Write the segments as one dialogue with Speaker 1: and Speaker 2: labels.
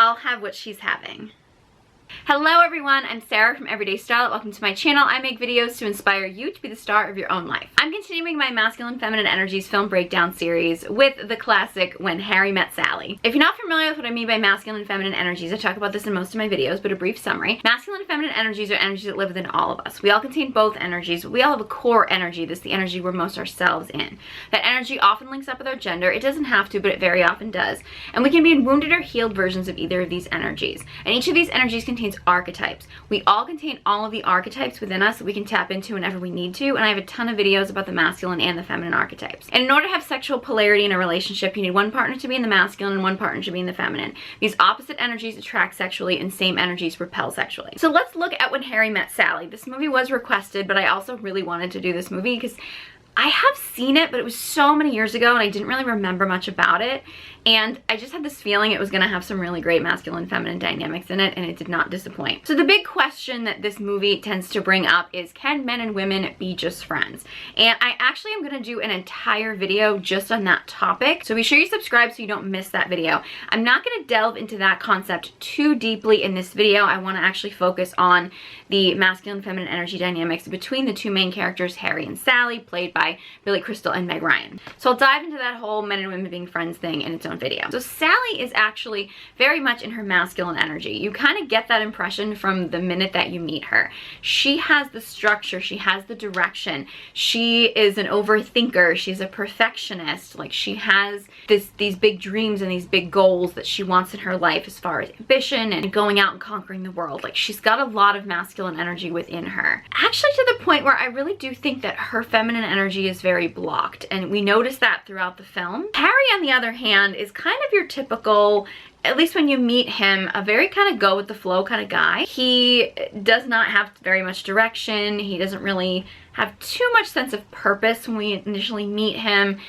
Speaker 1: I'll have what she's having. Hello everyone, I'm Sarah from Everyday Starlet. Welcome to my channel. I make videos to inspire you to be the star of your own life. I'm continuing my masculine feminine energies film breakdown series with the classic When Harry Met Sally. If you're not familiar with what I mean by masculine and feminine energies, I talk about this in most of my videos, but a brief summary. Masculine and feminine energies are energies that live within all of us. We all contain both energies, but we all have a core energy. This is the energy we're most ourselves in. That energy often links up with our gender. It doesn't have to, but it very often does. And we can be in wounded or healed versions of either of these energies. And each of these energies contains archetypes. We all contain all of the archetypes within us that we can tap into whenever we need to, and I have a ton of videos about the masculine and the feminine archetypes. And in order to have sexual polarity in a relationship, you need one partner to be in the masculine and one partner to be in the feminine. These opposite energies attract sexually and same energies repel sexually. So let's look at When Harry Met Sally. This movie was requested, but I also really wanted to do this movie because I have seen it, but it was so many years ago and I didn't really remember much about it. And I just had this feeling it was gonna have some really great masculine and feminine dynamics in it, and it did not disappoint. So the big question that this movie tends to bring up is, can men and women be just friends? And I actually am gonna do an entire video just on that topic. So be sure you subscribe so you don't miss that video. I'm not gonna delve into that concept too deeply in this video. I wanna actually focus on the masculine and feminine energy dynamics between the two main characters, Harry and Sally, played by Billy Crystal and Meg Ryan. So I'll dive into that whole men and women being friends thing in its own video. So Sally is actually very much in her masculine energy. You kind of get that impression from the minute that you meet her. She has the structure, she has the direction, she is an overthinker, she's a perfectionist. Like, she has these big dreams and these big goals that she wants in her life as far as ambition and going out and conquering the world. Like, she's got a lot of masculine energy within her. Actually, to the point where I really do think that her feminine energy is very blocked, and we notice that throughout the film. Harry, on the other hand, is kind of your typical, at least when you meet him, a very kind of go with the flow kind of guy. He does not have very much direction. He doesn't really have too much sense of purpose when we initially meet him.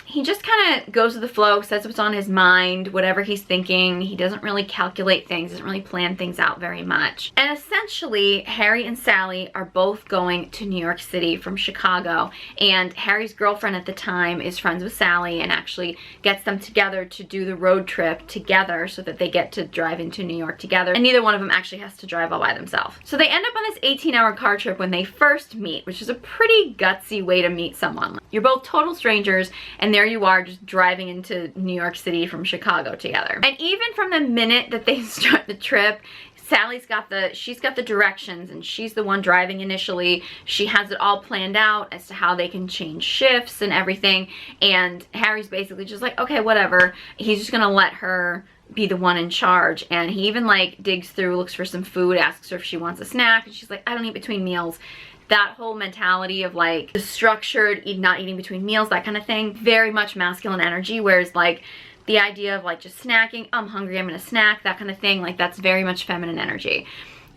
Speaker 1: He just kind of goes with the flow, says what's on his mind, whatever he's thinking. He doesn't really calculate things, doesn't really plan things out very much. And essentially, Harry and Sally are both going to New York City from Chicago, and Harry's girlfriend at the time is friends with Sally and actually gets them together to do the road trip together so that they get to drive into New York together, and neither one of them actually has to drive all by themselves. So they end up on this 18-hour car trip when they first meet, which is a pretty gutsy way to meet someone. You're both total strangers, and there you are just driving into New York City from Chicago together. And even from the minute that they start the trip, Sally's got she's got the directions, and she's the one driving initially. She has it all planned out as to how they can change shifts and everything. And Harry's basically just like, okay, whatever. He's just gonna let her be the one in charge. And he even like digs through, looks for some food, asks her if she wants a snack, and she's like, I don't eat between meals. That whole mentality of like the structured not eating between meals, that kind of thing, very much masculine energy. Whereas like the idea of like just snacking, I'm hungry, I'm gonna snack, that kind of thing, like that's very much feminine energy.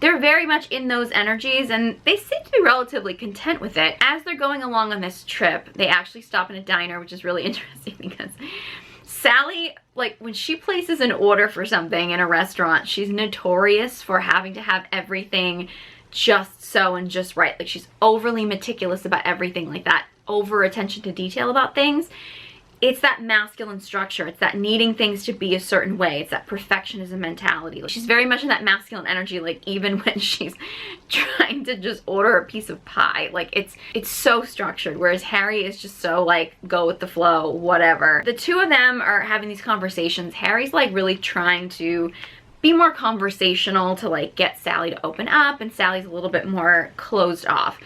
Speaker 1: They're very much in those energies, and they seem to be relatively content with it. As they're going along on this trip, they actually stop in a diner, which is really interesting because Sally, like when she places an order for something in a restaurant, she's notorious for having to have everything just so and just right. Like, she's overly meticulous about everything, like that over attention to detail about things. It's that masculine structure. It's that needing things to be a certain way. It's that perfectionism mentality. She's very much in that masculine energy, like even when she's trying to just order a piece of pie. Like it's so structured, whereas Harry is just so like go with the flow, whatever. The two of them are having these conversations. Harry's like really trying to be more conversational to like get Sally to open up, and Sally's a little bit more closed off.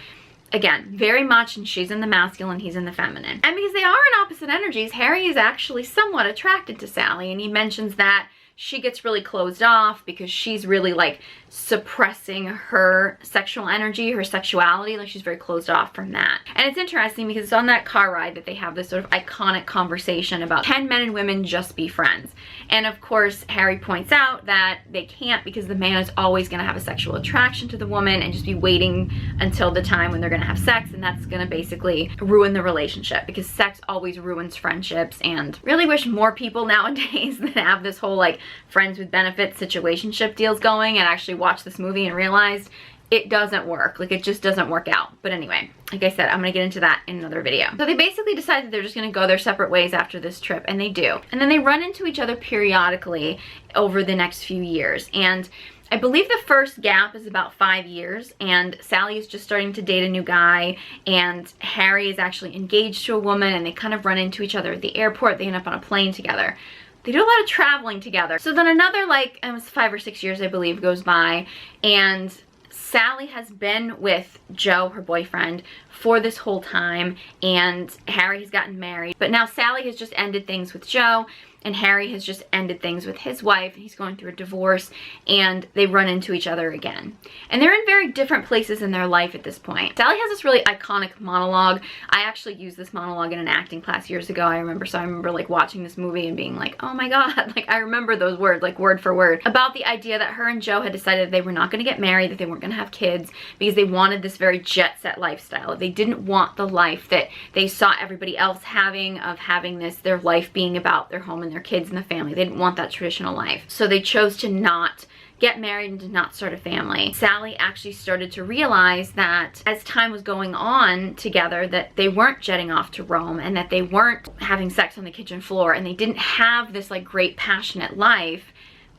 Speaker 1: Again, very much, and she's in the masculine, he's in the feminine. And because they are in opposite energies, Harry is actually somewhat attracted to Sally, and he mentions that she gets really closed off because she's really like suppressing her sexual energy, her sexuality. Like, she's very closed off from that. And it's interesting because it's on that car ride that they have this sort of iconic conversation about, can men and women just be friends? And of course, Harry points out that they can't, because the man is always going to have a sexual attraction to the woman and just be waiting until the time when they're going to have sex, and that's going to basically ruin the relationship, because sex always ruins friendships. And really wish more people nowadays that have this whole like friends with benefits situationship deals going and actually watch this movie and realized it doesn't work. Like, it just doesn't work out. But anyway, like I said, I'm gonna get into that in another video. So they basically decide that they're just gonna go their separate ways after this trip, and they do. And then they run into each other periodically over the next few years. And I believe the first gap is about 5 years, and Sally is just starting to date a new guy, and Harry is actually engaged to a woman, and they kind of run into each other at the airport. They end up on a plane together. They do a lot of traveling together. So then another, like, it was 5 or 6 years, I believe, goes by, and Sally has been with Joe, her boyfriend, for this whole time, and Harry has gotten married. But now Sally has just ended things with Joe, and Harry has just ended things with his wife. He's going through a divorce, and they run into each other again. And they're in very different places in their life at this point. Sally has this really iconic monologue. I actually used this monologue in an acting class years ago, I remember. So I remember like watching this movie and being like, oh my God, like I remember those words, like word for word, about the idea that her and Joe had decided that they were not gonna get married, that they weren't gonna have kids, because they wanted this very jet set lifestyle. They didn't want the life that they saw everybody else having, of having this, their life being about their home and their kids and the family. They didn't want that traditional life. So they chose to not get married and to not start a family. Sally actually started to realize that as time was going on together, that they weren't jetting off to Rome, and that they weren't having sex on the kitchen floor, and they didn't have this like great passionate life,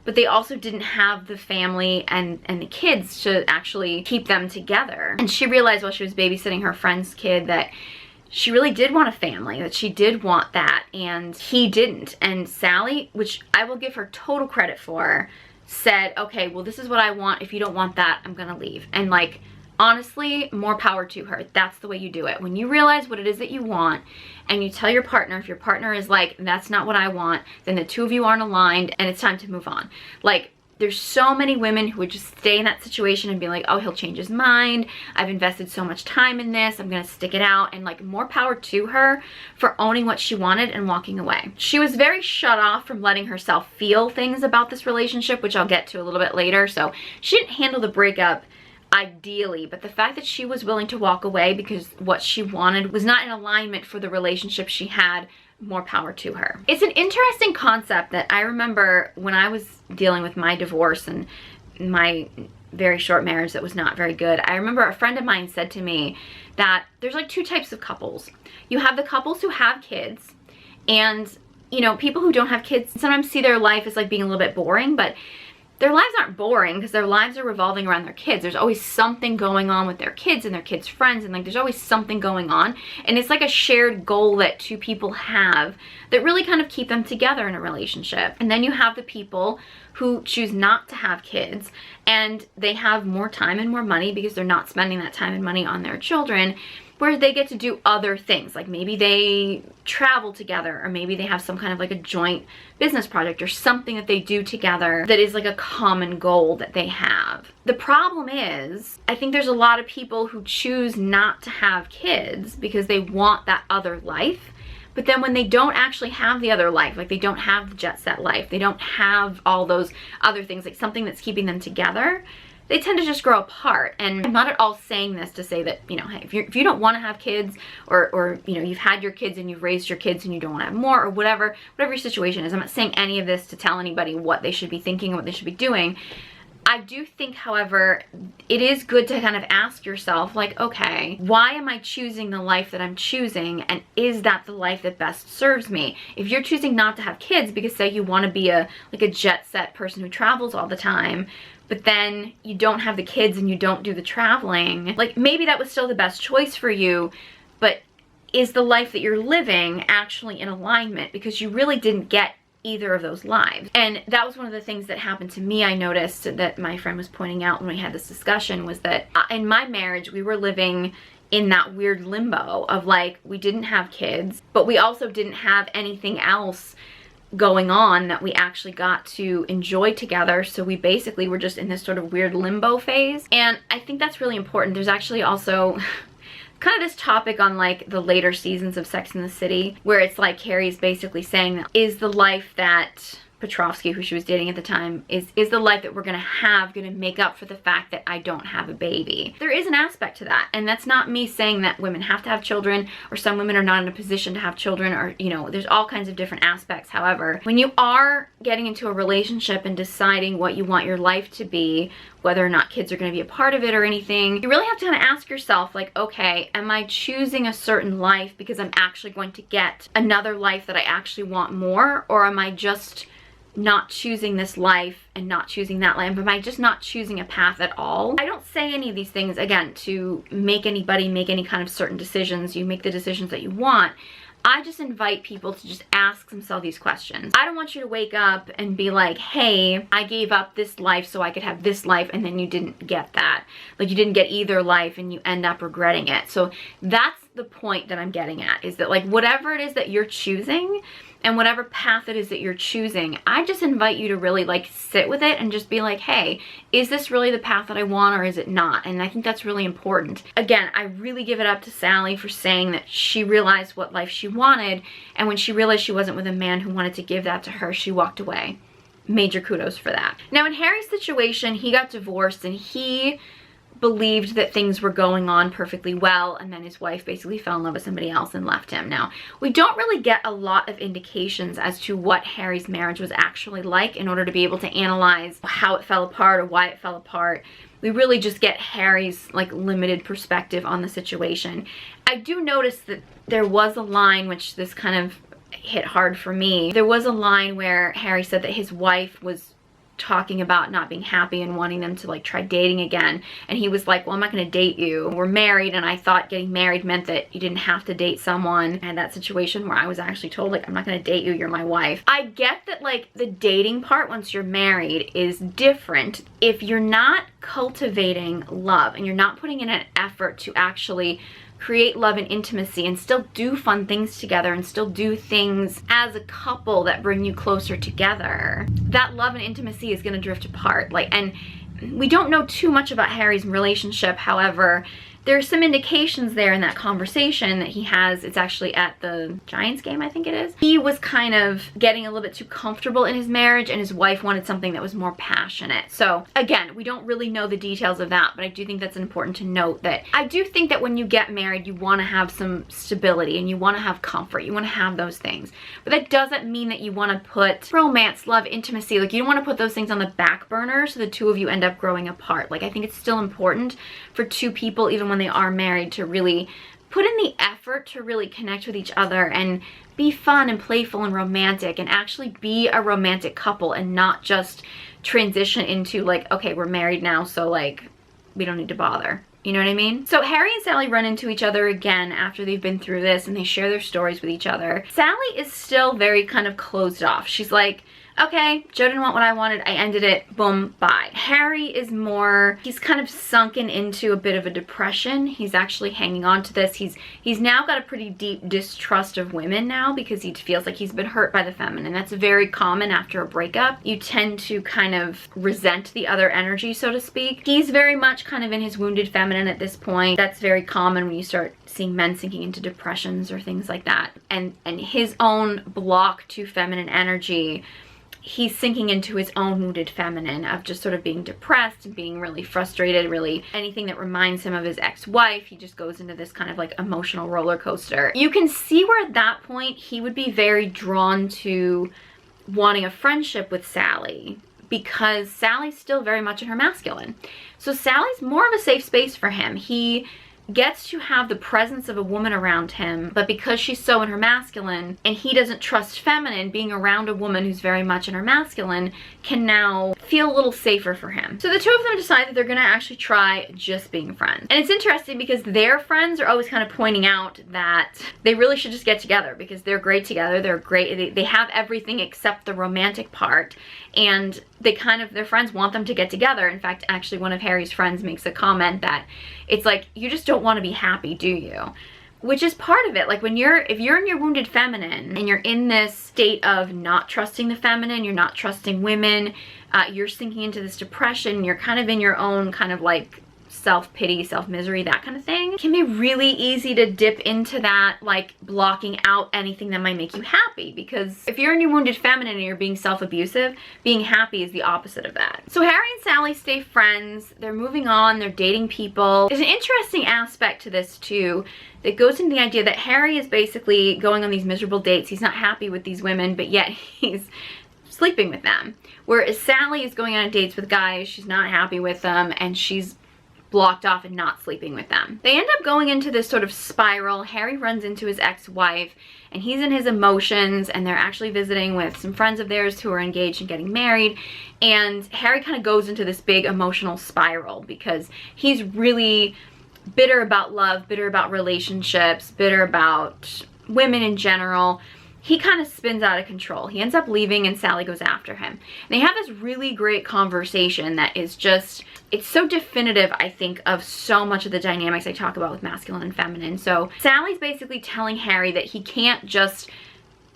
Speaker 1: but they also didn't have the family and the kids to actually keep them together. And she realized while she was babysitting her friend's kid that she really did want a family, that she did want that, and he didn't. And Sally, which I will give her total credit for, said, okay, well, this is what I want. If you don't want that, I'm gonna leave. And like, honestly, more power to her. That's the way you do it. When you realize what it is that you want, and you tell your partner, if your partner is like, that's not what I want, then the two of you aren't aligned, and it's time to move on. Like, there's so many women who would just stay in that situation and be like, oh, he'll change his mind. I've invested so much time in this. I'm gonna stick it out. And like, more power to her for owning what she wanted and walking away. She was very shut off from letting herself feel things about this relationship, which I'll get to a little bit later. So she didn't handle the breakup ideally, but the fact that she was willing to walk away because what she wanted was not in alignment for the relationship she had, more power to her. It's an interesting concept that I remember when I was dealing with my divorce and my very short marriage that was not very good. I remember a friend of mine said to me that there's like 2 types of couples. You have the couples who have kids, and you know, people who don't have kids sometimes see their life as like being a little bit boring, but their lives aren't boring because their lives are revolving around their kids. There's always something going on with their kids and their kids' friends, and like there's always something going on. And it's like a shared goal that 2 people have that really kind of keep them together in a relationship. And then you have the people who choose not to have kids, and they have more time and more money because they're not spending that time and money on their children, where they get to do other things. Like maybe they travel together, or maybe they have some kind of like a joint business project or something that they do together that is like a common goal that they have. The problem is, I think there's a lot of people who choose not to have kids because they want that other life. But then when they don't actually have the other life, like they don't have the jet set life, they don't have all those other things, like something that's keeping them together, they tend to just grow apart. And I'm not at all saying this to say that, you know, hey, if you don't want to have kids, or you know, you've had your kids and you've raised your kids and you don't want to have more, or whatever your situation is. I'm not saying any of this to tell anybody what they should be thinking or what they should be doing. I do think, however, it is good to kind of ask yourself, like, okay, why am I choosing the life that I'm choosing, and is that the life that best serves me? If you're choosing not to have kids because, say, you want to be a jet set person who travels all the time, but then you don't have the kids and you don't do the traveling, like maybe that was still the best choice for you, but is the life that you're living actually in alignment? Because you really didn't get either of those lives. And that was one of the things that happened to me. I noticed that my friend was pointing out when we had this discussion, was that in my marriage we were living in that weird limbo of like, we didn't have kids, but we also didn't have anything else going on that we actually got to enjoy together. So we basically were just in this sort of weird limbo phase. And I think that's really important. There's actually also kind of this topic on like the later seasons of Sex and the City, where it's like Carrie's basically saying that is the life that Petrovsky, who she was dating at the time, is the life that we're gonna make up for the fact that I don't have a baby. There is an aspect to that, and that's not me saying that women have to have children, or some women are not in a position to have children, or, you know, there's all kinds of different aspects. However, when you are getting into a relationship and deciding what you want your life to be, whether or not kids are going to be a part of it or anything, you really have to kind of ask yourself, like, okay, am I choosing a certain life because I'm actually going to get another life that I actually want more, or am I just not choosing this life and not choosing that life? Am I just not choosing a path at all? I don't say any of these things, again, to make anybody make any kind of certain decisions. You make the decisions that you want. I just invite people to just ask themselves these questions. I don't want you to wake up and be like, hey, I gave up this life so I could have this life, and then you didn't get that. Like, you didn't get either life and you end up regretting it. So that's the point that I'm getting at, is that, like, whatever it is that you're choosing and whatever path it is that you're choosing, I just invite you to really, like, sit with it and just be like, hey, is this really the path that I want, or is it not? And I think that's really important. Again, I really give it up to Sally for saying that she realized what life she wanted, and when she realized she wasn't with a man who wanted to give that to her, she walked away. Major kudos for that. Now, in Harry's situation, he got divorced, and he believed that things were going on perfectly well, and then his wife basically fell in love with somebody else and left him. Now, we don't really get a lot of indications as to what Harry's marriage was actually like in order to be able to analyze how it fell apart or why it fell apart. We really just get Harry's, like, limited perspective on the situation. I do notice that there was a line, which this kind of hit hard for me. There was a line where Harry said that his wife was talking about not being happy and wanting them to, like, try dating again, and he was like, well, I'm not gonna date you, we're married, and I thought getting married meant that you didn't have to date someone. And that situation where I was actually told, like, I'm not gonna date you, you're my wife. I get that, like, the dating part once you're married is different. If you're not cultivating love and you're not putting in an effort to actually create love and intimacy and still do fun things together and still do things as a couple that bring you closer together, that love and intimacy is going to drift apart. Like, and we don't know too much about Harry's relationship. However, there's some indications there in that conversation that he has. It's actually at the Giants game, I think it is. He was kind of getting a little bit too comfortable in his marriage, and his wife wanted something that was more passionate. So again, we don't really know the details of that, but I do think that's important to note, that I do think that when you get married, you want to have some stability and you want to have comfort. You want to have those things. But that doesn't mean that you want to put romance, love, intimacy, like, you don't want to put those things on the back burner so the two of you end up growing apart. Like, I think it's still important for two people, even when they are married, to really put in the effort to really connect with each other and be fun and playful and romantic, and actually be a romantic couple, and not just transition into, like, okay, we're married now, so, like, we don't need to bother. You know what I mean? So Harry and Sally run into each other again after they've been through this, and they share their stories with each other. Sally is still very kind of closed off. She's like, okay, Joe didn't want what I wanted, I ended it, boom, bye. Harry is more, he's kind of sunken into a bit of a depression. He's actually hanging on to this. He's now got a pretty deep distrust of women now, because he feels like he's been hurt by the feminine. That's very common after a breakup. You tend to kind of resent the other energy, so to speak. He's very much kind of in his wounded feminine at this point. That's very common when you start seeing men sinking into depressions or things like that. And his own block to feminine energy, he's sinking into his own wounded feminine of just sort of being depressed and being really frustrated, really anything that reminds him of his ex-wife. He just goes into this kind of, like, emotional roller coaster. You can see where at that point he would be very drawn to wanting a friendship with Sally, because Sally's still very much in her masculine. So Sally's more of a safe space for him. He gets to have the presence of a woman around him, but because she's so in her masculine and he doesn't trust feminine, being around a woman who's very much in her masculine can now feel a little safer for him. So the two of them decide that they're gonna actually try just being friends. And it's interesting because their friends are always kind of pointing out that they really should just get together, because they're great together, they're great, they have everything except the romantic part, and they kind of, their friends want them to get together. In fact, actually one of Harry's friends makes a comment that it's like, you just don't want to be happy, do you? Which is part of it. Like, when if you're in your wounded feminine and you're in this state of not trusting the feminine, you're not trusting women, you're sinking into this depression, you're kind of in your own kind of, like, self-pity, self-misery, that kind of thing. It can be really easy to dip into that, like blocking out anything that might make you happy, because if you're in your wounded feminine and you're being self-abusive, being happy is the opposite of that. So Harry and Sally stay friends, they're moving on, they're dating people. There's an interesting aspect to this too that goes into the idea that Harry is basically going on these miserable dates. He's not happy with these women, but yet he's sleeping with them. Whereas Sally is going on dates with guys, she's not happy with them, and she's blocked off and not sleeping with them. They end up going into this sort of spiral. Harry runs into his ex-wife, and he's in his emotions, and they're actually visiting with some friends of theirs who are engaged and getting married. And Harry kind of goes into this big emotional spiral because he's really bitter about love, bitter about relationships, bitter about women in general. He kind of spins out of control. He ends up leaving and Sally goes after him. And they have this really great conversation that is just, it's so definitive, I think, of so much of the dynamics I talk about with masculine and feminine. So Sally's basically telling Harry that he can't just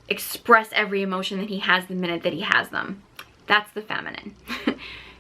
Speaker 1: express every emotion that he has the minute that he has them. That's the feminine.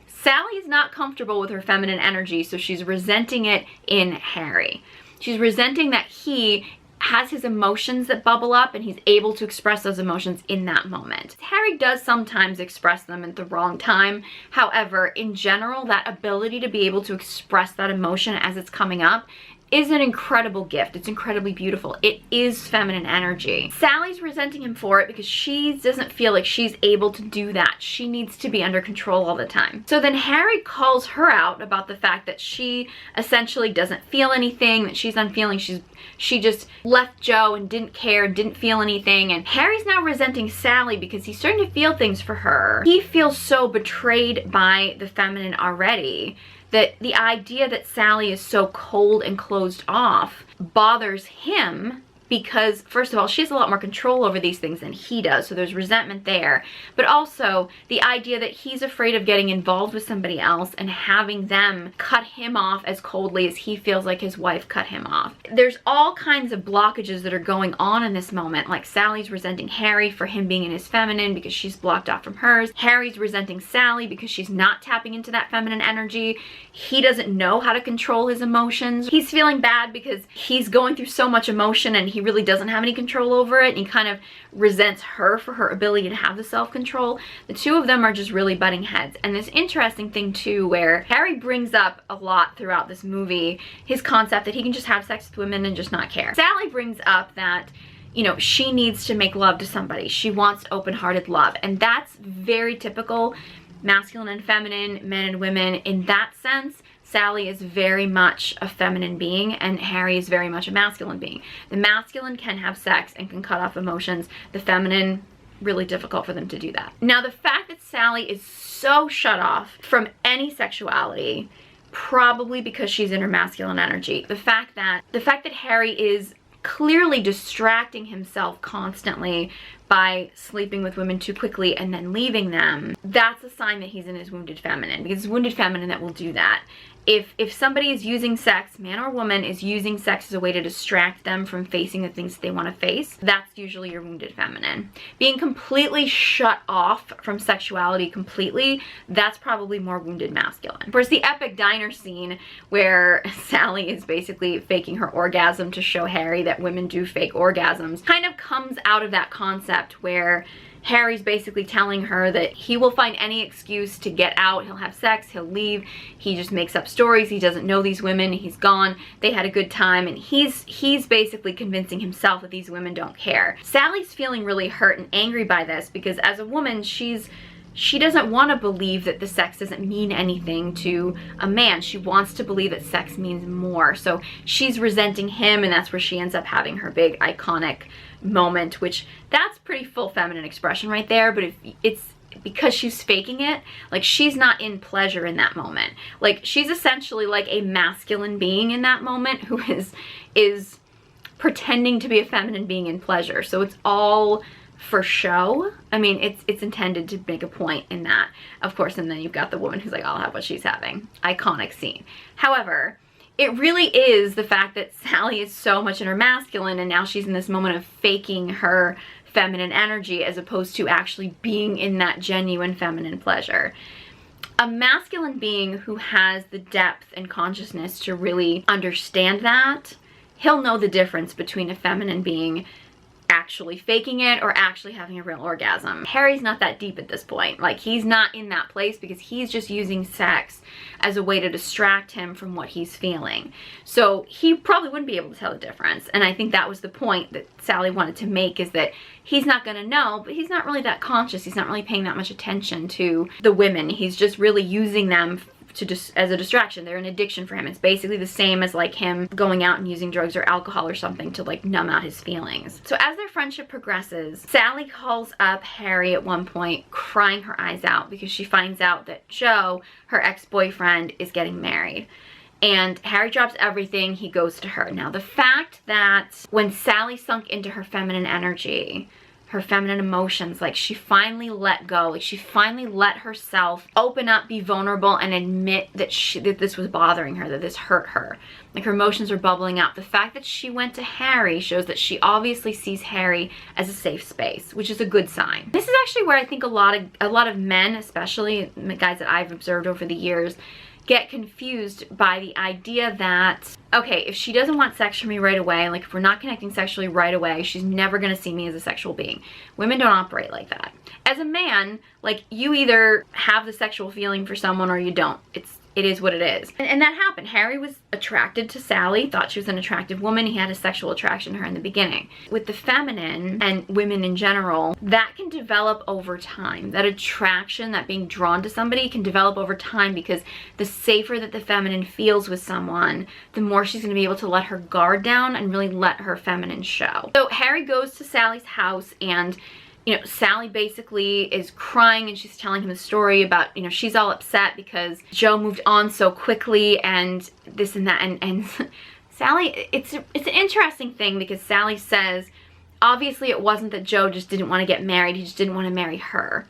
Speaker 1: Sally is not comfortable with her feminine energy, so she's resenting it in Harry. She's resenting that he has his emotions that bubble up and he's able to express those emotions in that moment. Harry does sometimes express them at the wrong time. However, in general, that ability to be able to express that emotion as it's coming up is an incredible gift. It's incredibly beautiful. It is feminine energy. Sally's resenting him for it because she doesn't feel like she's able to do that. She needs to be under control all the time. So then Harry calls her out about the fact that she essentially doesn't feel anything, that she's unfeeling. She just left Joe and didn't care and didn't feel anything. And Harry's now resenting Sally because he's starting to feel things for her. He feels so betrayed by the feminine already that the idea that Sally is so cold and closed off bothers him because, first of all, she has a lot more control over these things than he does, so there's resentment there. But also, the idea that he's afraid of getting involved with somebody else and having them cut him off as coldly as he feels like his wife cut him off. There's all kinds of blockages that are going on in this moment, like Sally's resenting Harry for him being in his feminine because she's blocked off from hers. Harry's resenting Sally because she's not tapping into that feminine energy. He doesn't know how to control his emotions. He's feeling bad because he's going through so much emotion and he really doesn't have any control over it, and he kind of resents her for her ability to have the self-control. The two of them are just really butting heads. And this interesting thing too, where Harry brings up a lot throughout this movie, his concept that he can just have sex with women and just not care. Sally brings up that, you know, she needs to make love to somebody. She wants open-hearted love, and that's very typical masculine and feminine, men and women. In that sense, Sally is very much a feminine being and Harry is very much a masculine being. The masculine can have sex and can cut off emotions. The feminine, really difficult for them to do that. Now, the fact that Sally is so shut off from any sexuality, probably because she's in her masculine energy. The fact that Harry is clearly distracting himself constantly by sleeping with women too quickly and then leaving them, that's a sign that he's in his wounded feminine, because it's wounded feminine that will do that. If somebody is using sex, man or woman is using sex as a way to distract them from facing the things that they want to face, that's usually your wounded feminine. Being completely shut off from sexuality completely, that's probably more wounded masculine. Of course, the epic diner scene where Sally is basically faking her orgasm to show Harry that women do fake orgasms kind of comes out of that concept where Harry's basically telling her that he will find any excuse to get out. He'll have sex, he'll leave, he just makes up stories, he doesn't know these women, he's gone, they had a good time, and he's basically convincing himself that these women don't care. Sally's feeling really hurt and angry by this because as a woman, she doesn't want to believe that the sex doesn't mean anything to a man. She wants to believe that sex means more. So she's resenting him, and that's where she ends up having her big iconic moment, which that's pretty full feminine expression right there. But if it's because she's faking it, like she's not in pleasure in that moment. Like she's essentially like a masculine being in that moment who is pretending to be a feminine being in pleasure. So it's all for show. I mean, it's intended to make a point in that, of course, and then you've got the woman who's like, I'll have what she's having. Iconic scene. However, it really is the fact that Sally is so much in her masculine and now she's in this moment of faking her feminine energy as opposed to actually being in that genuine feminine pleasure. A masculine being who has the depth and consciousness to really understand that, he'll know the difference between a feminine being actually faking it or actually having a real orgasm. Harry's not that deep at this point. Like, he's not in that place because he's just using sex as a way to distract him from what he's feeling. So he probably wouldn't be able to tell the difference. And I think that was the point that Sally wanted to make, is that he's not going to know, but he's not really that conscious. He's not really paying that much attention to the women. He's just really using them to just as a distraction. They're an addiction for him. It's basically the same as like him going out and using drugs or alcohol or something to like numb out his feelings. So as their friendship progresses, Sally calls up Harry at one point, crying her eyes out because she finds out that Joe, her ex-boyfriend, is getting married. And Harry drops everything, he goes to her. Now the fact that when Sally sunk into her feminine energy, her feminine emotions, like she finally let go, like she finally let herself open up, be vulnerable, and admit that that this was bothering her, that this hurt her. Like her emotions are bubbling up. The fact that she went to Harry shows that she obviously sees Harry as a safe space, which is a good sign. This is actually where I think a lot of men, especially the guys that I've observed over the years, get confused by the idea that, okay, if she doesn't want sex from me right away, like if we're not connecting sexually right away, she's never gonna see me as a sexual being. Women don't operate like that. As a man, like you either have the sexual feeling for someone or you don't. It is what it is. And that happened. Harry was attracted to Sally, thought she was an attractive woman. He had a sexual attraction to her in the beginning. With the feminine and women in general, that can develop over time. That attraction, that being drawn to somebody can develop over time, because the safer that the feminine feels with someone, the more she's gonna be able to let her guard down and really let her feminine show. So Harry goes to Sally's house, and you know, Sally basically is crying and she's telling him the story about, you know, she's all upset because Joe moved on so quickly and this and that. And Sally, it's an interesting thing, because Sally says, obviously it wasn't that Joe just didn't want to get married, he just didn't want to marry her.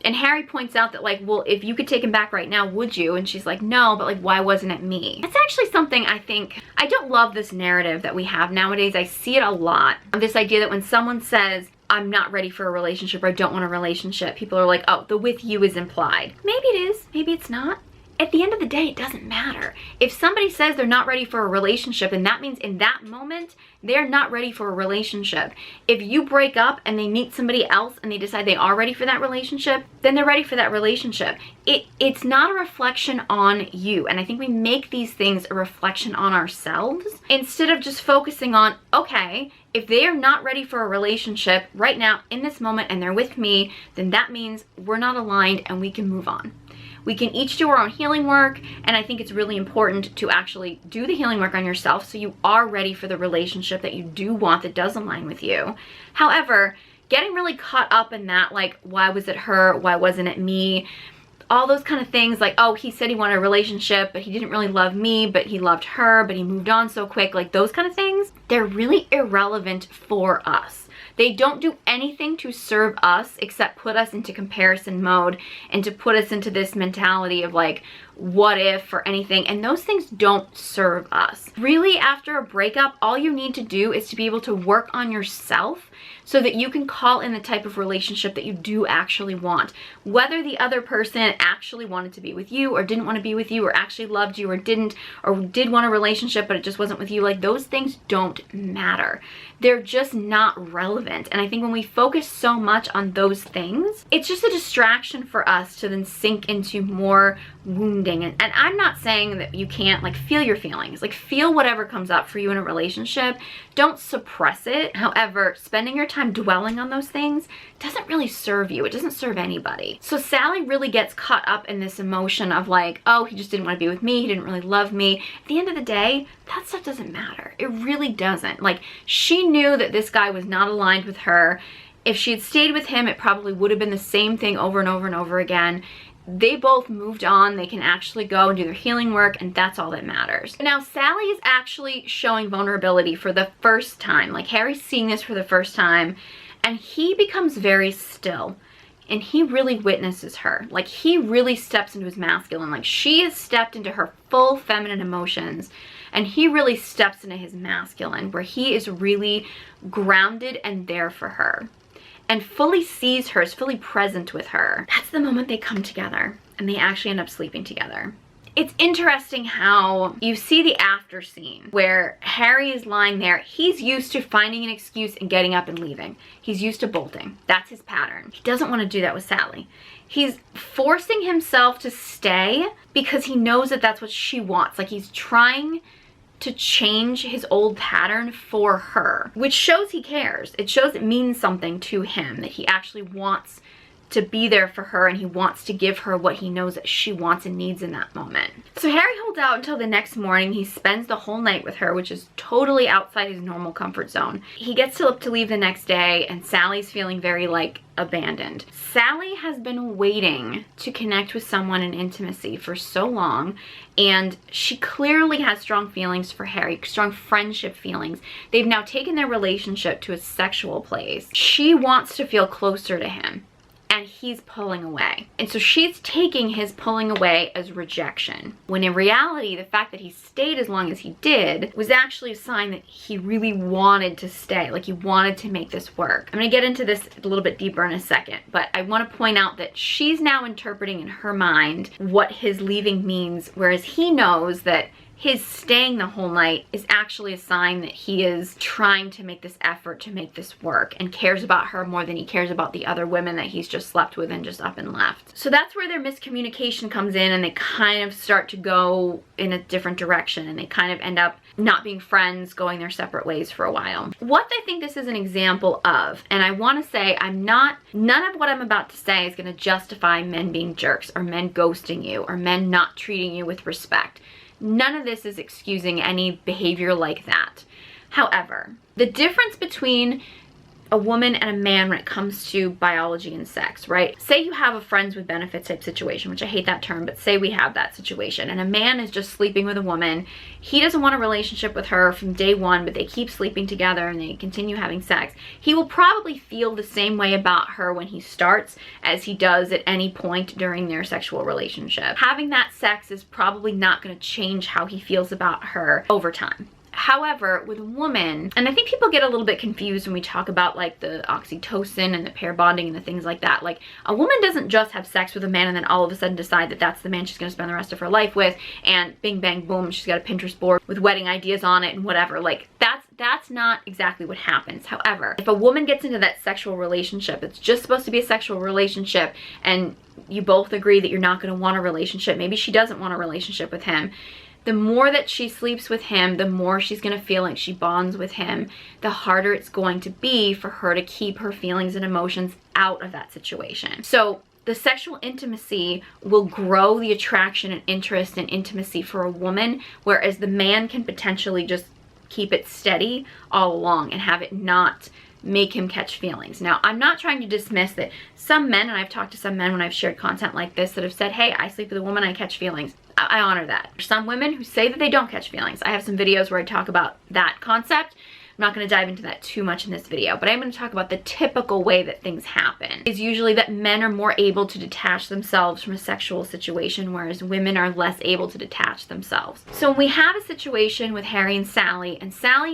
Speaker 1: And Harry points out that, like, well, if you could take him back right now, would you? And she's like, no, but like, why wasn't it me? It's actually something I think, I don't love this narrative that we have nowadays. I see it a lot. This idea that when someone says, I'm not ready for a relationship, or I don't want a relationship, people are like, oh, the with you is implied. Maybe it is, maybe it's not. At the end of the day, it doesn't matter. If somebody says they're not ready for a relationship, and that means in that moment, they're not ready for a relationship. If you break up and they meet somebody else and they decide they are ready for that relationship, then they're ready for that relationship. It's not a reflection on you. And I think we make these things a reflection on ourselves, instead of just focusing on, okay, if they are not ready for a relationship right now in this moment and they're with me, then that means we're not aligned and we can move on. We can each do our own healing work, and I think it's really important to actually do the healing work on yourself so you are ready for the relationship that you do want, that does align with you. However, getting really caught up in that, like, why was it her, why wasn't it me, all those kind of things, like, oh, he said he wanted a relationship, but he didn't really love me, but he loved her, but he moved on so quick, like those kind of things, they're really irrelevant for us. They don't do anything to serve us except put us into comparison mode and to put us into this mentality of like, what if or anything, and those things don't serve us. Really, after a breakup, all you need to do is to be able to work on yourself so that you can call in the type of relationship that you do actually want. Whether the other person actually wanted to be with you or didn't want to be with you, or actually loved you or didn't, or did want a relationship but it just wasn't with you, like those things don't matter. They're just not relevant. And I think when we focus so much on those things, it's just a distraction for us to then sink into more wounding. And I'm not saying that you can't like feel your feelings, like feel whatever comes up for you in a relationship. Don't suppress it. However, spending your time dwelling on those things doesn't really serve you. It doesn't serve anybody. So Sally really gets caught up in this emotion of like, oh, he just didn't want to be with me. He didn't really love me. At the end of the day, that stuff doesn't matter. It really doesn't. Like, she knew that this guy was not aligned with her. If she had stayed with him, it probably would have been the same thing over and over and over again. They both moved on. They can actually go and do their healing work, and that's all that matters. Now, Sally is actually showing vulnerability for the first time. Like, Harry's seeing this for the first time, and he becomes very still, and he really witnesses her. Like, he really steps into his masculine. Like, she has stepped into her full feminine emotions, and he really steps into his masculine, where he is really grounded and there for her, and fully sees her, is fully present with her. That's the moment they come together. and they actually end up sleeping together. It's interesting how you see the after scene where Harry is lying there. He's used to finding an excuse and getting up and leaving. He's used to bolting. That's his pattern. He doesn't want to do that with Sally. He's forcing himself to stay because he knows that that's what she wants. Like, he's trying to change his old pattern for her, which shows he cares. It shows it means something to him, that he actually wants to be there for her and he wants to give her what he knows that she wants and needs in that moment. So Harry holds out until the next morning. He spends the whole night with her, which is totally outside his normal comfort zone. He gets to leave the next day, and Sally's feeling very like abandoned. Sally has been waiting to connect with someone in intimacy for so long, and she clearly has strong feelings for Harry, strong friendship feelings. They've now taken their relationship to a sexual place. She wants to feel closer to him, and he's pulling away. And so she's taking his pulling away as rejection, when in reality, the fact that he stayed as long as he did was actually a sign that he really wanted to stay, like he wanted to make this work. I'm gonna get into this a little bit deeper in a second, but I wanna point out that she's now interpreting in her mind what his leaving means, whereas he knows that his staying the whole night is actually a sign that he is trying to make this effort to make this work and cares about her more than he cares about the other women that he's just slept with and just up and left. So that's where their miscommunication comes in, and they kind of start to go in a different direction, and they kind of end up not being friends, going their separate ways for a while. What I think this is an example of, and I want to say none of what I'm about to say is going to justify men being jerks or men ghosting you or men not treating you with respect. None of this is excusing any behavior like that. However, the difference between a woman and a man when it comes to biology and sex, right? Say you have a friends with benefits type situation, which I hate that term, but say we have that situation, and a man is just sleeping with a woman. He doesn't want a relationship with her from day one, but they keep sleeping together and they continue having sex. He will probably feel the same way about her when he starts as he does at any point during their sexual relationship. Having that sex is probably not going to change how he feels about her over time. However, with a woman, and I think people get a little bit confused when we talk about like the oxytocin and the pair bonding and the things like that. Like, a woman doesn't just have sex with a man and then all of a sudden decide that that's the man she's going to spend the rest of her life with, and bing bang boom, she's got a Pinterest board with wedding ideas on it and whatever. Like, that's not exactly what happens. However, if a woman gets into that sexual relationship, it's just supposed to be a sexual relationship, and you both agree that you're not going to want a relationship, maybe she doesn't want a relationship with him, the more that she sleeps with him, the more she's going to feel like she bonds with him, the harder it's going to be for her to keep her feelings and emotions out of that situation. So the sexual intimacy will grow the attraction and interest and intimacy for a woman, whereas the man can potentially just keep it steady all along and have it not make him catch feelings. Now, I'm not trying to dismiss that some men, and I've talked to some men when I've shared content like this, that have said, hey, I sleep with a woman, I catch feelings. I honor that. There's some women who say that they don't catch feelings. I have some videos where I talk about that concept. I'm not going to dive into that too much in this video, but I'm going to talk about the typical way that things happen. Is usually that men are more able to detach themselves from a sexual situation, whereas women are less able to detach themselves. So when we have a situation with Harry and Sally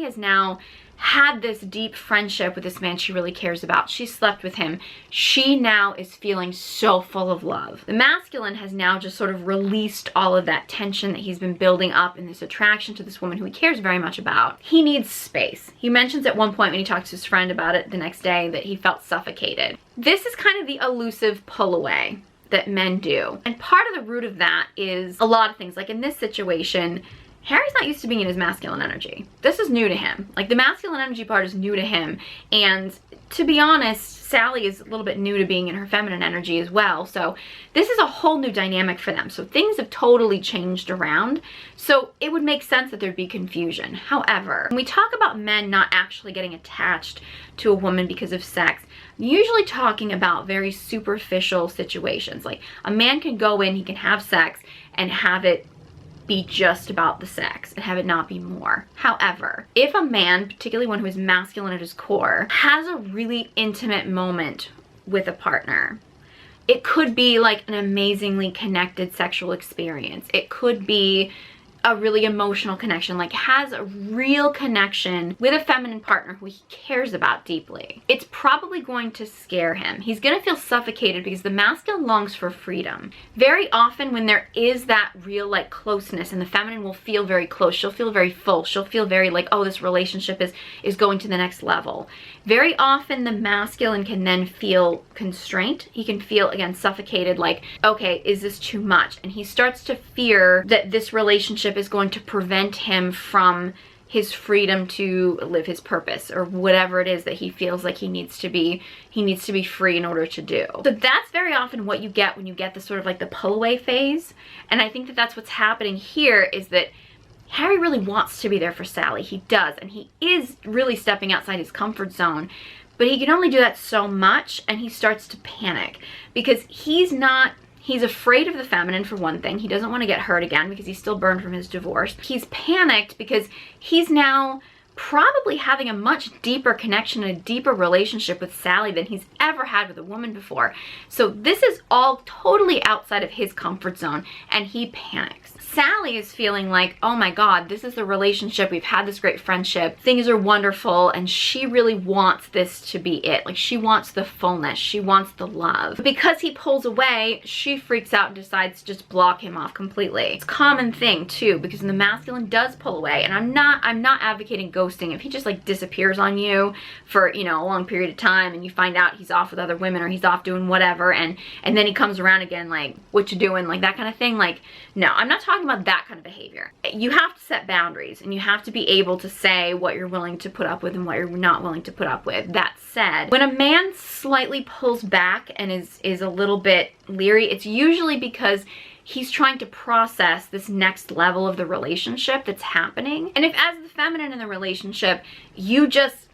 Speaker 1: has now had this deep friendship with this man she really cares about. She slept with him. She now is feeling so full of love. The masculine has now just sort of released all of that tension that he's been building up in this attraction to this woman who he cares very much about. He needs space. He mentions at one point when he talks to his friend about it the next day that he felt suffocated. This is kind of the elusive pull away that men do. And part of the root of that is a lot of things. Like in this situation, Harry's not used to being in his masculine energy. This is new to him. Like, the masculine energy part is new to him. And to be honest, Sally is a little bit new to being in her feminine energy as well. So this is a whole new dynamic for them. So things have totally changed around. So it would make sense that there'd be confusion. However, when we talk about men not actually getting attached to a woman because of sex, I'm usually talking about very superficial situations. Like, a man can go in, he can have sex and have it be just about the sex and have it not be more. However, if a man, particularly one who is masculine at his core, has a really intimate moment with a partner, it could be like an amazingly connected sexual experience. It could be a really emotional connection, like has a real connection with a feminine partner who he cares about deeply, it's probably going to scare him. He's going to feel suffocated because the masculine longs for freedom. Very often when there is that real like closeness, and the feminine will feel very close, she'll feel very full, she'll feel very like, oh, this relationship is going to the next level. Very often the masculine can then feel constraint. He can feel, again, suffocated, like, okay, is this too much? And he starts to fear that this relationship is going to prevent him from his freedom to live his purpose, or whatever it is that he feels like he needs to be free in order to do. So that's very often what you get when you get the sort of like the pull away phase. And I think that that's what's happening here, is that Harry really wants to be there for Sally. He does, and he is really stepping outside his comfort zone, but he can only do that so much, and he starts to panic because he's afraid of the feminine, for one thing. He doesn't want to get hurt again because he's still burned from his divorce. He's panicked because he's now probably having a much deeper connection and a deeper relationship with Sally than he's ever had with a woman before. So this is all totally outside of his comfort zone, and he panics. Sally is feeling like, oh my God, this is the relationship. We've had this great friendship. Things are wonderful. And she really wants this to be it. Like, she wants the fullness. She wants the love. But because he pulls away, she freaks out and decides to just block him off completely. It's a common thing too, because the masculine does pull away. And I'm not advocating ghosting. If he just like disappears on you for, you know, a long period of time, and you find out he's off with other women or he's off doing whatever, and then he comes around again, like, what you doing? Like that kind of thing. Like, no, I'm not talking about that kind of behavior. You have to set boundaries, and you have to be able to say what you're willing to put up with and what you're not willing to put up with. That said, when a man slightly pulls back and is a little bit leery, it's usually because he's trying to process this next level of the relationship that's happening. And if, as the feminine in the relationship, you just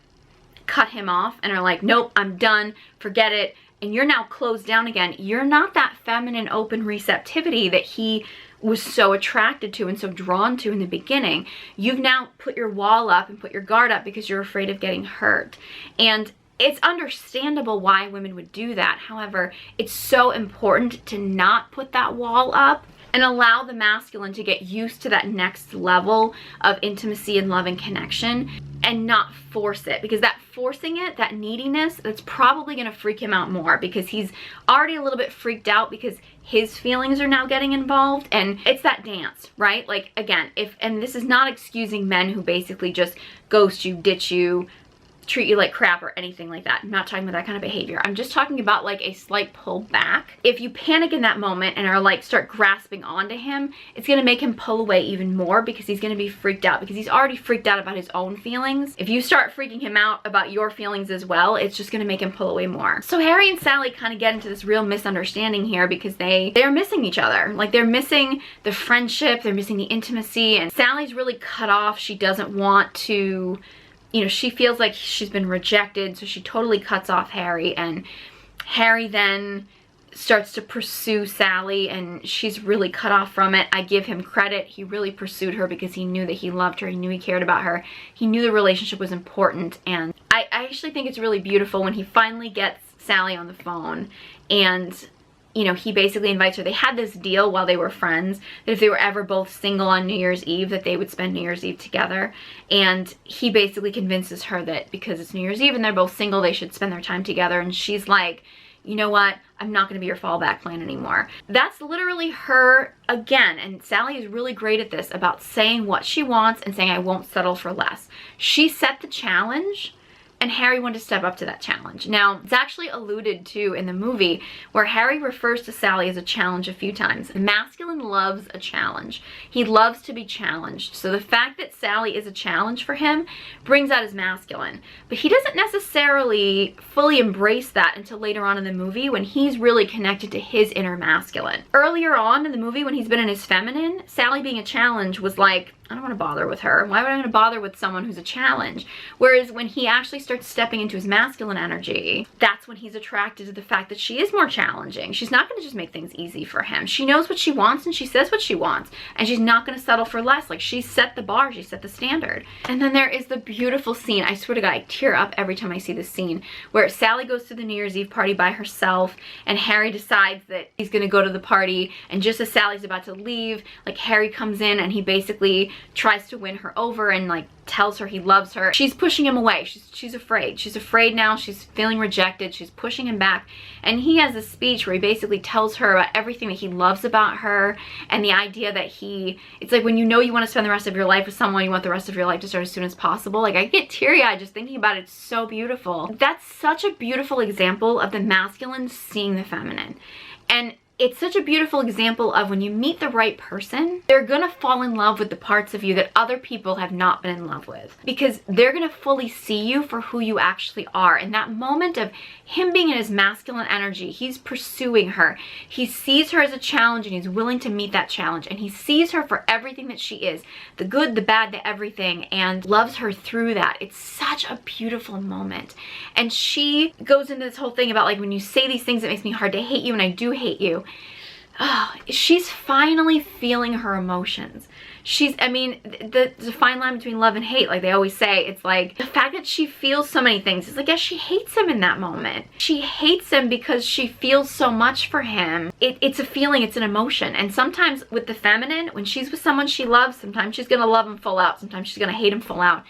Speaker 1: cut him off and are like, nope, I'm done, forget it, and you're now closed down again, you're not that feminine open receptivity that he was so attracted to and so drawn to in the beginning. You've now put your wall up and put your guard up because you're afraid of getting hurt. And it's understandable why women would do that. However, it's so important to not put that wall up and allow the masculine to get used to that next level of intimacy and love and connection, and not force it, because that forcing it, that neediness, that's probably going to freak him out more, because he's already a little bit freaked out because his feelings are now getting involved. And it's that dance, right? Like, again, and this is not excusing men who basically just ghost you, ditch you, treat you like crap or anything like that. I'm not talking about that kind of behavior. I'm just talking about like a slight pull back. If you panic in that moment and are like start grasping onto him, it's going to make him pull away even more, because he's going to be freaked out, because he's already freaked out about his own feelings. If you start freaking him out about your feelings as well, it's just going to make him pull away more. So Harry and Sally kind of get into this real misunderstanding here, because they are missing each other. Like, they're missing the friendship, they're missing the intimacy, and Sally's really cut off. She doesn't want to, you know, she feels like she's been rejected, so she totally cuts off Harry, and Harry then starts to pursue Sally, and she's really cut off from it. I give him credit. He really pursued her because he knew that he loved her. He knew he cared about her. He knew the relationship was important, and I actually think it's really beautiful when he finally gets Sally on the phone, and you know, he basically invites her. They had this deal while they were friends that if they were ever both single on New Year's Eve, that they would spend New Year's Eve together. And he basically convinces her that because it's New Year's Eve and they're both single, they should spend their time together. And she's like, you know what? I'm not going to be your fallback plan anymore. That's literally her again. And Sally is really great at this, about saying what she wants and saying, I won't settle for less. She set the challenge, and Harry wanted to step up to that challenge. Now, it's actually alluded to in the movie where Harry refers to Sally as a challenge a few times. The masculine loves a challenge. He loves to be challenged. So the fact that Sally is a challenge for him brings out his masculine. But he doesn't necessarily fully embrace that until later on in the movie, when he's really connected to his inner masculine. Earlier on in the movie, when he's been in his feminine, Sally being a challenge was like, I don't want to bother with her. Why would I want to bother with someone who's a challenge? Whereas when he actually starts stepping into his masculine energy, that's when he's attracted to the fact that she is more challenging. She's not going to just make things easy for him. She knows what she wants and she says what she wants. And she's not going to settle for less. Like, she set the bar. She set the standard. And then there is the beautiful scene. I swear to God, I tear up every time I see this scene, where Sally goes to the New Year's Eve party by herself and Harry decides that he's going to go to the party. And just as Sally's about to leave, like, Harry comes in and he basically tries to win her over and like tells her he loves her. She's pushing him away. She's afraid. She's afraid now. She's feeling rejected. She's pushing him back. And he has a speech where he basically tells her about everything that he loves about her and the idea that it's like when you know you want to spend the rest of your life with someone, you want the rest of your life to start as soon as possible. Like, I get teary-eyed just thinking about it. It's so beautiful. That's such a beautiful example of the masculine seeing the feminine. And it's such a beautiful example of when you meet the right person, they're gonna fall in love with the parts of you that other people have not been in love with, because they're gonna fully see you for who you actually are. And that moment of him being in his masculine energy, he's pursuing her. He sees her as a challenge and he's willing to meet that challenge. And he sees her for everything that she is, the good, the bad, the everything, and loves her through that. It's such a beautiful moment. And she goes into this whole thing about, like, when you say these things, it makes me hard to hate you, and I do hate you. Oh, she's finally feeling her emotions. I mean, the fine line between love and hate, like they always say, it's like the fact that she feels so many things. It's like, yes, she hates him in that moment. She hates him because she feels so much for him. It's a feeling, it's an emotion. And sometimes with the feminine, when she's with someone she loves, sometimes she's gonna love him full out, sometimes she's gonna hate him full out.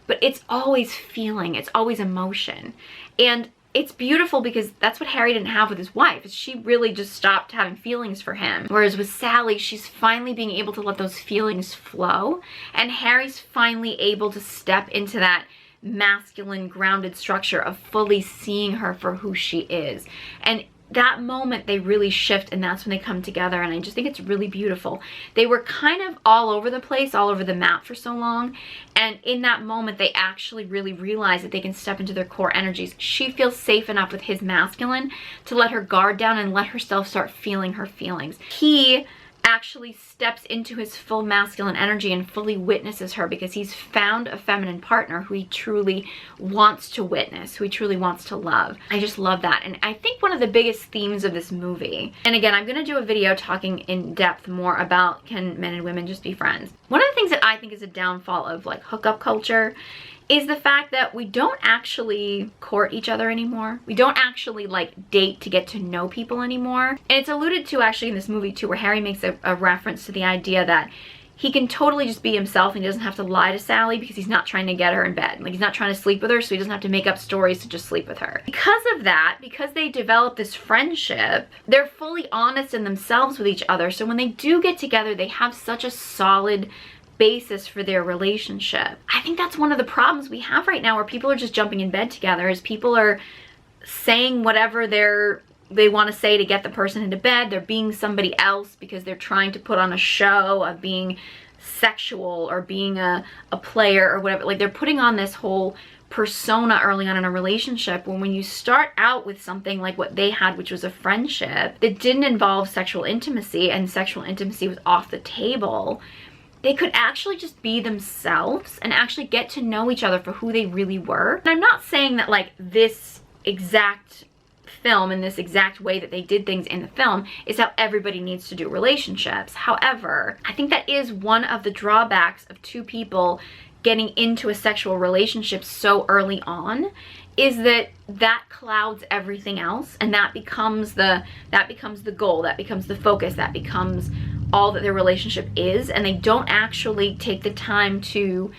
Speaker 1: But it's always feeling, it's always emotion. And it's beautiful because that's what Harry didn't have with his wife, is she really just stopped having feelings for him. Whereas with Sally, she's finally being able to let those feelings flow, and Harry's finally able to step into that masculine grounded structure of fully seeing her for who she is. And that moment they really shift, and that's when they come together, and I just think it's really beautiful. They were kind of all over the place, all over the map for so long, and in that moment they actually really realize that they can step into their core energies. She feels safe enough with his masculine to let her guard down and let herself start feeling her feelings. He actually steps into his full masculine energy and fully witnesses her because he's found a feminine partner who he truly wants to witness, who he truly wants to love. I just love that. And I think one of the biggest themes of this movie, and again, I'm going to do a video talking in depth more about can men and women just be friends. One of the things that I think is a downfall of like hookup culture is the fact that we don't actually court each other anymore. We don't actually like date to get to know people anymore. And it's alluded to actually in this movie too, where Harry makes a reference to the idea that he can totally just be himself and he doesn't have to lie to Sally because he's not trying to get her in bed. Like, he's not trying to sleep with her, so he doesn't have to make up stories to just sleep with her. Because of that, because they develop this friendship, they're fully honest in themselves with each other. So when they do get together, they have such a solid basis for their relationship. I think that's one of the problems we have right now, where people are just jumping in bed together, is people are saying whatever they want to say to get the person into bed. They're being somebody else because they're trying to put on a show of being sexual or being a player or whatever. Like, they're putting on this whole persona early on in a relationship, when you start out with something like what they had, which was a friendship that didn't involve sexual intimacy, and sexual intimacy was off the table, they could actually just be themselves and actually get to know each other for who they really were. And I'm not saying that like this exact film in this exact way that they did things in the film is how everybody needs to do relationships. However, I think that is one of the drawbacks of two people getting into a sexual relationship so early on, is that clouds everything else, and that becomes the goal, that becomes the focus, that becomes all that their relationship is, and they don't actually take the time to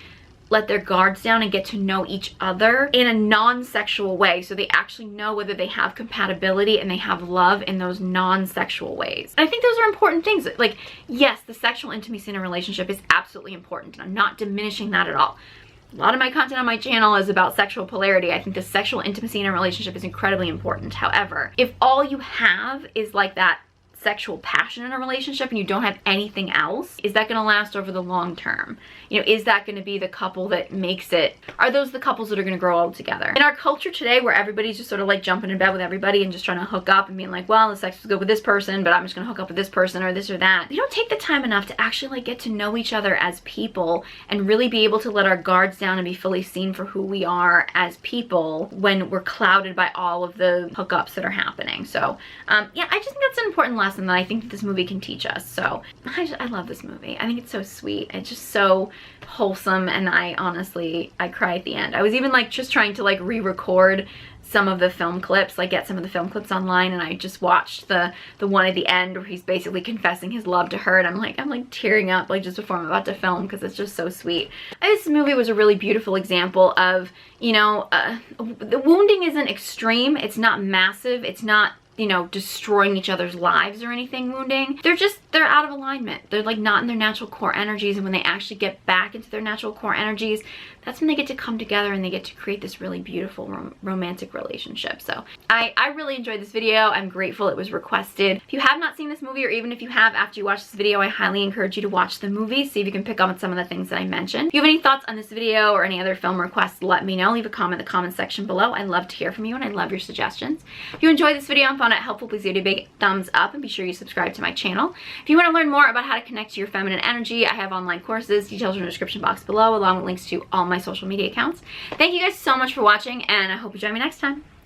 Speaker 1: let their guards down and get to know each other in a non-sexual way, so they actually know whether they have compatibility and they have love in those non-sexual ways. And I think those are important things. Like, yes, the sexual intimacy in a relationship is absolutely important, and I'm not diminishing that at all. A lot of my content on my channel is about sexual polarity. I think the sexual intimacy in a relationship is incredibly important. However, if all you have is like that sexual passion in a relationship and you don't have anything else, is that going to last over the long term? You know, is that going to be the couple that makes it? Are those the couples that are going to grow old together? In our culture today, where everybody's just sort of like jumping in bed with everybody and just trying to hook up and being like, well, the sex was good with this person, but I'm just going to hook up with this person or this or that. We don't take the time enough to actually like get to know each other as people and really be able to let our guards down and be fully seen for who we are as people when we're clouded by all of the hookups that are happening. So yeah, I just think that's an important lesson that I think that this movie can teach us. So I love this movie. I think it's so sweet. It's just so wholesome, and I cry at the end. I was even like just trying to like re-record some of the film clips, like get some of the film clips online, and I just watched the one at the end where he's basically confessing his love to her, and I'm like tearing up like just before I'm about to film because it's just so sweet. This movie was a really beautiful example of, you know, the wounding isn't extreme, it's not massive, it's not, you know, destroying each other's lives or anything wounding. They're out of alignment. They're like not in their natural core energies, and when they actually get back into their natural core energies, that's when they get to come together and they get to create this really beautiful romantic relationship. So I really enjoyed this video. I'm grateful it was requested. If you have not seen this movie, or even if you have after you watch this video, I highly encourage you to watch the movie, see if you can pick up on some of the things that I mentioned. If you have any thoughts on this video or any other film requests, let me know. Leave a comment in the comment section below. I love to hear from you, and I love your suggestions. If you enjoyed this video and found it helpful, please give it a big thumbs up and be sure you subscribe to my channel. If you want to learn more about how to connect to your feminine energy, I have online courses. Details are in the description box below, along with links to all my social media accounts. Thank you guys so much for watching, and I hope you join me next time.